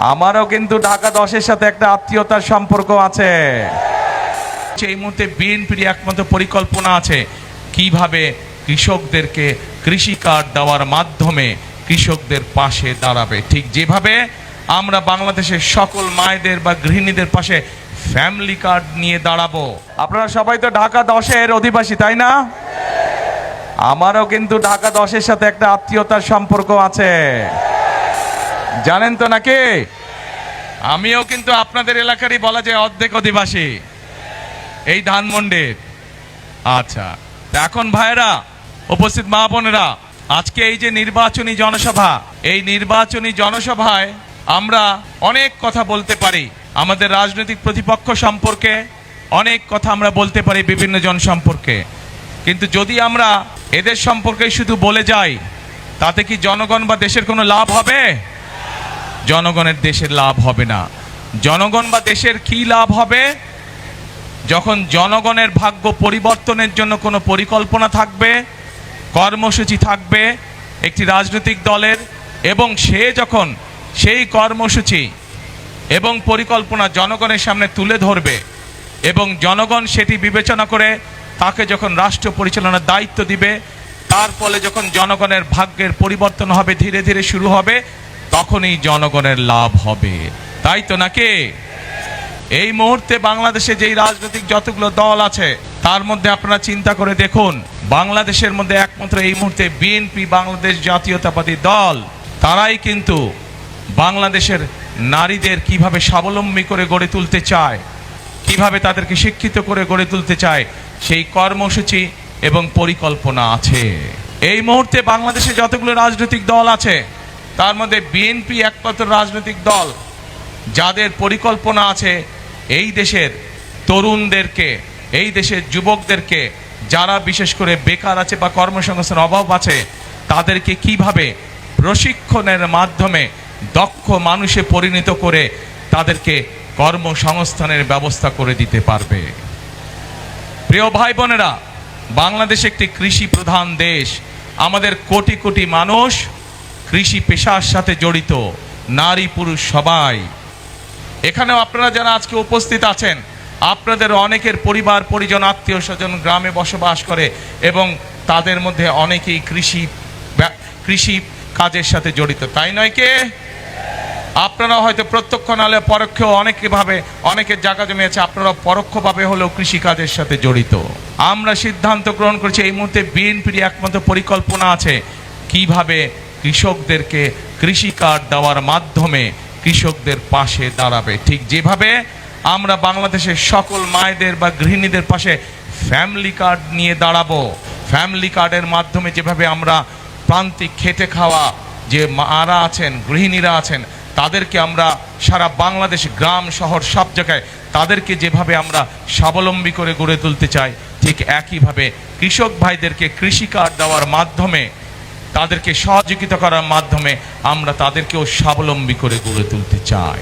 আমারও কিন্তু ঢাকা 10-এর সাথে একটা আত্মীয়তার সম্পর্ক আছে। এই মুহূর্তে বিএনপির একমাত্র পরিকল্পনা আছে কিভাবে কৃষকদেরকে কৃষি কার্ড দেওয়ার মাধ্যমে কৃষকদের পাশে দাঁড়াবে, ঠিক যেভাবে আমরা বাংলাদেশের সকল মায়েদের বা গৃহিণীদের পাশে ফ্যামিলি কার্ড নিয়ে দাঁড়াবো। আপনারা সবাই তো ঢাকা 10-এর অধিবাসী, তাই না? আমারও কিন্তু ঢাকা 10-এর সাথে একটা আত্মীয়তার সম্পর্ক আছে, জানেন তো নাকি? আমিও কিন্তু আপনাদের এলাকারই বলা যায় অর্ধেক অধিবাসী, এই ধানমন্ডির। আচ্ছা, এখন ভাইরা, উপস্থিত মা বোনেরা, আজকে এই যে নির্বাচনী জনসভা, এই নির্বাচনী জনসভায় আমরা অনেক কথা বলতে পারি আমাদের রাজনৈতিক প্রতিপক্ষ সম্পর্কে, অনেক কথা আমরা বলতে পারি বিভিন্ন জন সম্পর্কে, কিন্তু যদি আমরা এদের সম্পর্কে শুধু বলে যাই তাতে কি জনগণ বা দেশের কোনো লাভ হবে? জনগণের দেশের লাভ হবে না। জনগণ বা দেশের কি লাভ হবে? যখন জনগণের ভাগ্য পরিবর্তনের জন্য কোনো পরিকল্পনা থাকবে, কর্মসূচি থাকবে একটি রাজনৈতিক দলের, এবং সে যখন সেই কর্মসূচি এবং পরিকল্পনা জনগণের সামনে তুলে ধরবে এবং জনগণ সেটি বিবেচনা করে তাকে যখন রাষ্ট্র পরিচালনার দায়িত্ব দিবে, তার ফলে যখন জনগণের ভাগ্যের পরিবর্তন হবে, ধীরে ধীরে শুরু হবে, তখনই জনগণের লাভ হবে, তাই তো নাকি? এই মুহূর্তে বাংলাদেশে যেই রাজনৈতিক যতগুলো দল আছে তার মধ্যে আপনারা চিন্তা করে দেখুন, বাংলাদেশের মধ্যে একমাত্র এই মুহূর্তে বিএনপি, বাংলাদেশ জাতীয়তাবাদী দল, তারাই কিন্তু বাংলাদেশের নারীদের কিভাবে স্বাবলম্বী করে গড়ে তুলতে চায়, কিভাবে তাদেরকে শিক্ষিত করে গড়ে তুলতে চায়, সেই কর্মসূচি এবং পরিকল্পনা আছে। এই মুহূর্তে বাংলাদেশে যতগুলো রাজনৈতিক দল আছে তার মধ্যে বিএনপি একমাত্র রাজনৈতিক দল যাদের পরিকল্পনা আছে এই দেশের তরুণদেরকে, এই দেশের যুবকদেরকে, যারা বিশেষ করে বেকার আছে বা কর্মসংস্থানের অভাব আছে, তাদেরকে কিভাবে প্রশিক্ষণের মাধ্যমে দক্ষ মানুষে পরিণত করে তাদেরকে কর্মসংস্থানের ব্যবস্থা করে দিতে পারবে। প্রিয় ভাই বোনেরা, বাংলাদেশ একটি কৃষি প্রধান দেশ। আমাদের কোটি কোটি মানুষ কৃষি পেশার সাথে জড়িত, নারী পুরুষ সবাই। এখানেও আপনারা যারা আজকে উপস্থিত আছেন, আপনাদের অনেকের পরিবার পরিজন, আত্মীয় স্বজন গ্রামে বসবাস করে এবং তাদের মধ্যে অনেকেই কৃষি কাজের সাথে জড়িত, তাই নয় কে? আপনারা হয়তো প্রত্যক্ষ নাহলে পরোক্ষ অনেকভাবে অনেকের জায়গা জমি আছে, আপনারা পরোক্ষভাবে হলেও কৃষিকাজের সাথে জড়িত। আমরা সিদ্ধান্ত গ্রহণ করেছি এই মুহূর্তে বিএনপির একমাত্র পরিকল্পনা আছে কিভাবে কৃষকদেরকে কৃষি কার্ড দেওয়ার মাধ্যমে কৃষকদের পাশে দাঁড়াবে, ঠিক যেভাবে আমরা বাংলাদেশের সকল মায়েদের বা গৃহিণীদের পাশে ফ্যামিলি কার্ড নিয়ে দাঁড়াবো। ফ্যামিলি কার্ডের মাধ্যমে যেভাবে আমরা প্রান্তিক খেটে খাওয়া যে মারা আছেন, গৃহিণীরা আছেন, তাদেরকে আমরা সারা বাংলাদেশ গ্রাম শহর সব জায়গায় তাদেরকে যেভাবে আমরা স্বাবলম্বী করে গড়ে তুলতে চাই, ঠিক একইভাবে কৃষক ভাইদেরকে কৃষি কার্ড দেওয়ার মাধ্যমে, তাদেরকে সহযোগিতা করার মাধ্যমে আমরা তাদেরকেও স্বাবলম্বী করে গড়ে তুলতে চাই।